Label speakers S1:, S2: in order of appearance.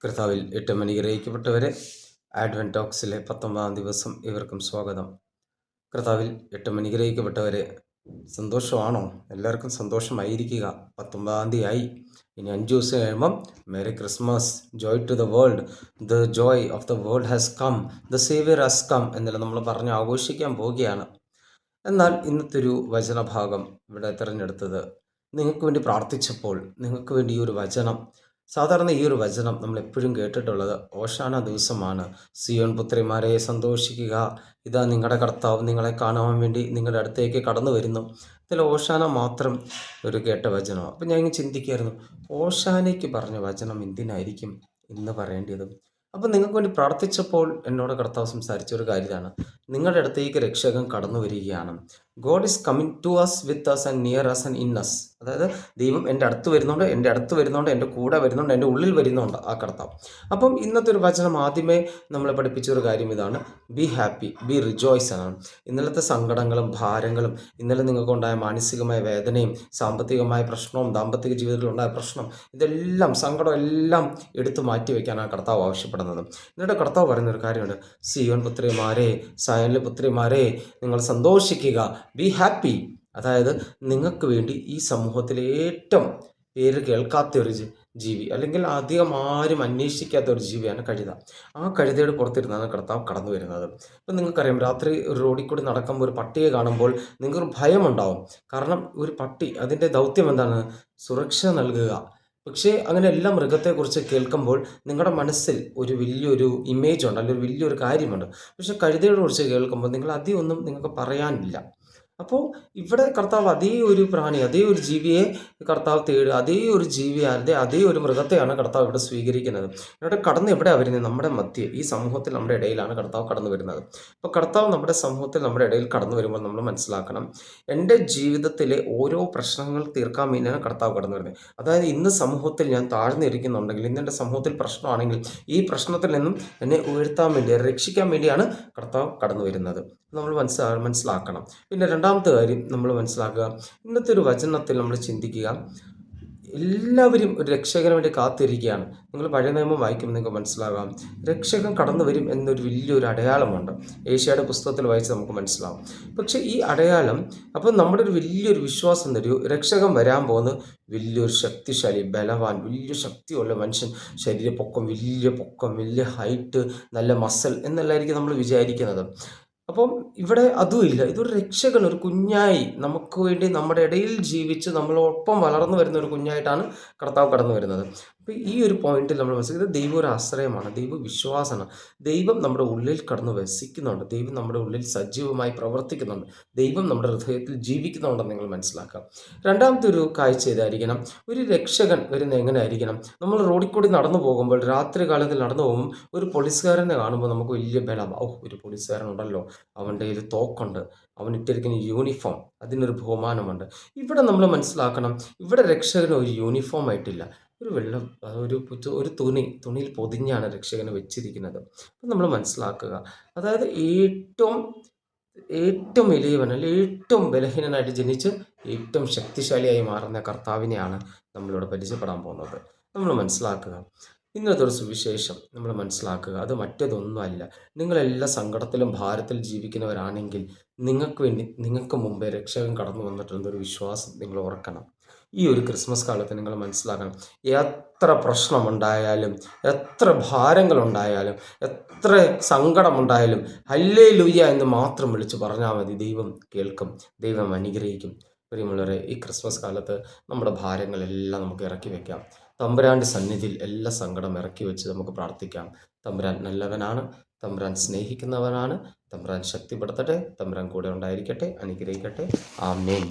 S1: കർത്താവിൽ ഏറ്റവും അനുഗ്രഹിക്കപ്പെട്ടവരെ, ആഡ്വെൻറ്റ് ടോക്സിലെ 19 ദിവസം ഇവർക്കും സ്വാഗതം. കർത്താവിൽ ഏറ്റവും അനുഗ്രഹിക്കപ്പെട്ടവരെ, സന്തോഷമാണോ? എല്ലാവർക്കും സന്തോഷമായിരിക്കുക. 19 ആയി, ഇനി 5 ദിവസം കഴിയുമ്പം merry Christmas, joy to the world, the joy of the world has come, the saviour has come എന്നെല്ലാം നമ്മൾ പറഞ്ഞ് ആഘോഷിക്കാൻ പോവുകയാണ്. എന്നാൽ ഇന്നത്തെ ഒരു വചനഭാഗം ഇവിടെ തിരഞ്ഞെടുത്തത് നിങ്ങൾക്ക് വേണ്ടി പ്രാർത്ഥിച്ചപ്പോൾ നിങ്ങൾക്ക് വേണ്ടി ഈ ഒരു വചനം, സാധാരണ ഈ ഒരു വചനം നമ്മൾ എപ്പോഴും കേട്ടിട്ടുള്ളത് ഓശാന ദിവസമാണ്. സിയോൻ പുത്രിമാരെ സന്തോഷിക്കുക, ഇതാ നിങ്ങളുടെ കർത്താവ് നിങ്ങളെ കാണുവാൻ വേണ്ടി നിങ്ങളുടെ അടുത്തേക്ക് കടന്നു വരുന്നു. ഇതിൽ ഓശാന മാത്രം ഒരു കേട്ട വചനം. അപ്പം ഞാൻ ഇങ്ങനെ ചിന്തിക്കുകയായിരുന്നു, ഓശാനയ്ക്ക് പറഞ്ഞ വചനം എന്തിനായിരിക്കും ഇന്ന് പറയേണ്ടത്? അപ്പം നിങ്ങൾക്ക് വേണ്ടി പ്രാർത്ഥിച്ചപ്പോൾ എന്നോട് കർത്താവ് സംസാരിച്ച ഒരു കാര്യമാണ്, നിങ്ങളുടെ അടുത്തേക്ക് രക്ഷകൻ കടന്നു വരികയാണ്. God is coming to us, with us and near us and in us. അതായത് ദൈവം എൻ്റെ അടുത്ത് വരുന്നുണ്ട്, എൻ്റെ കൂടെ വരുന്നുണ്ട്, എൻ്റെ ഉള്ളിൽ വരുന്നുണ്ട് ആ കർത്താവ്. അപ്പം ഇന്നത്തെ ഒരു വചനം ആദ്യമേ നമ്മളെ പഠിപ്പിച്ച ഒരു കാര്യം ഇതാണ്, ബി ഹാപ്പി, ബി റിജോയ്സ് എന്നാണ്. ഇന്നലത്തെ സങ്കടങ്ങളും ഭാരങ്ങളും, ഇന്നലെ നിങ്ങൾക്കുണ്ടായ മാനസികമായ വേദനയും സാമ്പത്തികമായ പ്രശ്നവും ദാമ്പത്തിക ജീവിതത്തിലുണ്ടായ പ്രശ്നം, ഇതെല്ലാം സങ്കടം എല്ലാം എടുത്തു മാറ്റി വയ്ക്കാനാണ് കർത്താവ് ആവശ്യപ്പെടുന്നത്. എന്നിട്ട് കർത്താവ് പറയുന്ന ഒരു കാര്യമുണ്ട്, സിയോൻ പുത്രിമാരെ, സയനിലെ പുത്രിമാരെ, നിങ്ങൾ സന്തോഷിക്കുക, ബി ഹാപ്പി. അതായത് നിങ്ങൾക്ക് വേണ്ടി ഈ സമൂഹത്തിലെ ഏറ്റവും പേര് കേൾക്കാത്ത ഒരു ജീവി, അല്ലെങ്കിൽ അധികം ആരും അന്വേഷിക്കാത്ത ഒരു ജീവിയാണ് കഴുത. ആ കഴുതയുടെ പുറത്തിരുന്നാണ് കർത്താവ് കടന്നു വരുന്നത്. ഇപ്പം നിങ്ങൾക്കറിയാം, രാത്രി ഒരു റോഡിൽ കൂടി നടക്കുമ്പോൾ ഒരു പട്ടിയെ കാണുമ്പോൾ നിങ്ങൾക്കൊരു ഭയമുണ്ടാവും. കാരണം ഒരു പട്ടി, അതിൻ്റെ ദൗത്യം എന്താണ്? സുരക്ഷ നൽകുക. പക്ഷേ അങ്ങനെ എല്ലാ മൃഗത്തെക്കുറിച്ച് കേൾക്കുമ്പോൾ നിങ്ങളുടെ മനസ്സിൽ ഒരു വലിയൊരു ഇമേജ് ഉണ്ട്, അല്ലെങ്കിൽ വലിയൊരു കാര്യമുണ്ട്. പക്ഷെ കഴുതയെ കുറിച്ച് കേൾക്കുമ്പോൾ നിങ്ങൾ അധികം ഒന്നും നിങ്ങൾക്ക് പറയാനില്ല. അപ്പോൾ ഇവിടെ കർത്താവ് അതേ ഒരു പ്രാണി, അതേ ഒരു ജീവിയെ കർത്താവ് തേടുക, അതേ ഒരു ജീവിയാരുടെ അതേ ഒരു മൃഗത്തെയാണ് കർത്താവ് ഇവിടെ സ്വീകരിക്കുന്നത്. ഇവിടെ കടന്ന് എവിടെയാണ് വരുന്നത്? നമ്മുടെ മധ്യേ, ഈ സമൂഹത്തിൽ നമ്മുടെ ഇടയിലാണ് കർത്താവ് കടന്നു വരുന്നത്. അപ്പോൾ കർത്താവ് നമ്മുടെ സമൂഹത്തിൽ നമ്മുടെ ഇടയിൽ കടന്നു വരുമ്പോൾ നമ്മൾ മനസ്സിലാക്കണം, എൻ്റെ ജീവിതത്തിലെ ഓരോ പ്രശ്നങ്ങൾ തീർക്കാൻ വേണ്ടിയാണ് കർത്താവ് കടന്നു വരുന്നത്. അതായത് ഇന്ന് സമൂഹത്തിൽ ഞാൻ താഴ്ന്നിരിക്കുന്നുണ്ടെങ്കിൽ, ഇന്ന് എൻ്റെ സമൂഹത്തിൽ പ്രശ്നമാണെങ്കിൽ, ഈ പ്രശ്നത്തിൽ നിന്നും എന്നെ ഉയർത്താൻ വേണ്ടി, രക്ഷിക്കാൻ വേണ്ടിയാണ് കർത്താവ് കടന്നു വരുന്നത്. നമ്മൾ മനസ്സിലാക്കണം. പിന്നെ രണ്ടാമത്തെ കാര്യം നമ്മൾ മനസ്സിലാക്കുക, ഇന്നത്തെ ഒരു വചനത്തിൽ നമ്മൾ ചിന്തിക്കുക, എല്ലാവരും ഒരു രക്ഷകന് വേണ്ടി കാത്തിരിക്കുകയാണ്. നിങ്ങൾ പഴയ നിയമം വായിക്കുമ്പോൾ നിങ്ങൾക്ക് മനസ്സിലാകാം, രക്ഷകൻ കടന്നു വരും എന്നൊരു വലിയൊരു അടയാളമുണ്ട്. ഏഷ്യായുടെ പുസ്തകത്തിൽ വായിച്ച് നമുക്ക് മനസ്സിലാവും. പക്ഷേ ഈ അടയാളം, അപ്പം നമ്മുടെ ഒരു വലിയൊരു വിശ്വാസം തരൂ, രക്ഷകൻ വരാൻ പോകുന്ന വലിയൊരു ശക്തിശാലി, ബലവാൻ, വലിയ ശക്തിയുള്ള മനുഷ്യൻ, ശരീരപ്പൊക്കം, വലിയ ഹൈറ്റ്, നല്ല മസൽ എന്നെല്ലാമായിരിക്കും നമ്മൾ വിചാരിക്കുന്നത്. അപ്പം ഇവിടെ അതുമില്ല. ഇതൊരു രക്ഷകൻ, ഒരു കുഞ്ഞായി നമുക്ക് വേണ്ടി നമ്മുടെ ഇടയിൽ ജീവിച്ച് നമ്മളൊപ്പം വളർന്നു വരുന്ന ഒരു കുഞ്ഞായിട്ടാണ് കർത്താവ് കടന്നു വരുന്നത്. അപ്പോൾ ഈ ഒരു പോയിന്റിൽ നമ്മൾ മനസ്സിലാക്കുന്നത്, ദൈവം ഒരു ആശ്രയമാണ്, ദൈവ വിശ്വാസമാണ്. ദൈവം നമ്മുടെ ഉള്ളിൽ കടന്ന് വസിക്കുന്നുണ്ട്, ദൈവം നമ്മുടെ ഉള്ളിൽ സജീവമായി പ്രവർത്തിക്കുന്നുണ്ട്, ദൈവം നമ്മുടെ ഹൃദയത്തിൽ ജീവിക്കുന്നുണ്ടെന്ന് നിങ്ങൾ മനസ്സിലാക്കാം. രണ്ടാമത്തെ ഒരു കാഴ്ച ഇതായിരിക്കണം, ഒരു രക്ഷകൻ വരുന്നത് എങ്ങനെ ആയിരിക്കണം? നമ്മൾ റോഡിൽ കൂടി നടന്നു പോകുമ്പോൾ, രാത്രി കാലത്തിൽ നടന്നു പോകുമ്പോൾ ഒരു പോലീസുകാരനെ കാണുമ്പോൾ നമുക്ക് വലിയ ബലം, ഒരു പോലീസുകാരനുണ്ടല്ലോ, അവൻ്റെ കയ്യിൽ തോക്കുണ്ട്, അവൻ ഇട്ടിരിക്കുന്ന യൂണിഫോം, അതിനൊരു ബഹുമാനമുണ്ട്. ഇവിടെ നമ്മൾ മനസ്സിലാക്കണം, ഇവിടെ രക്ഷകന് ഒരു യൂണിഫോം ആയിട്ടില്ല, ഒരു വെള്ളം, ഒരു തുണിയിൽ പൊതിഞ്ഞാണ് രക്ഷകനെ വെച്ചിരിക്കുന്നത്. അപ്പം നമ്മൾ മനസ്സിലാക്കുക, അതായത് ഏറ്റവും എളിയവൻ, അല്ലെങ്കിൽ ഏറ്റവും ബലഹീനനായിട്ട് ജനിച്ച് ഏറ്റവും ശക്തിശാലിയായി മാറുന്ന കർത്താവിനെയാണ് നമ്മളിവിടെ പരിചയപ്പെടാൻ പോകുന്നത്. നമ്മൾ മനസ്സിലാക്കുക, ഇന്നത്തെ ഒരു സുവിശേഷം നമ്മൾ മനസ്സിലാക്കുക, അത് മറ്റേതൊന്നുമല്ല. നിങ്ങളെല്ലാ സങ്കടത്തിലും ഭാരത്തിൽ ജീവിക്കുന്നവരാണെങ്കിൽ നിങ്ങൾക്ക് മുമ്പേ രക്ഷകൻ കടന്നു വന്നിട്ടുള്ളൊരു വിശ്വാസം നിങ്ങൾ ഓർക്കണം. ഈ ഒരു ക്രിസ്മസ് കാലത്ത് നിങ്ങൾ മനസ്സിലാക്കണം, എത്ര പ്രശ്നമുണ്ടായാലും, എത്ര ഭാരങ്ങളുണ്ടായാലും, എത്ര സങ്കടമുണ്ടായാലും ഹല്ലേലൂയ എന്ന് മാത്രം വിളിച്ച് പറഞ്ഞാൽ മതി, ദൈവം കേൾക്കും, ദൈവം അനുഗ്രഹിക്കും. പ്രിയമുള്ളവരെ, ഈ ക്രിസ്മസ് കാലത്ത് നമ്മുടെ ഭാരങ്ങളെല്ലാം നമുക്ക് ഇറക്കി വയ്ക്കാം. തമ്പുരാൻ്റെ സന്നിധിയിൽ എല്ലാ സങ്കടം ഇറക്കി വെച്ച് നമുക്ക് പ്രാർത്ഥിക്കാം. തമ്പുരാൻ നല്ലവനാണ്, തമ്പുരാൻ സ്നേഹിക്കുന്നവനാണ്, തമ്പുരാൻ ശക്തിപ്പെടുത്തട്ടെ, തമ്പുരാൻ കൂടെ ഉണ്ടായിരിക്കട്ടെ, അനുഗ്രഹിക്കട്ടെ. ആമേൻ.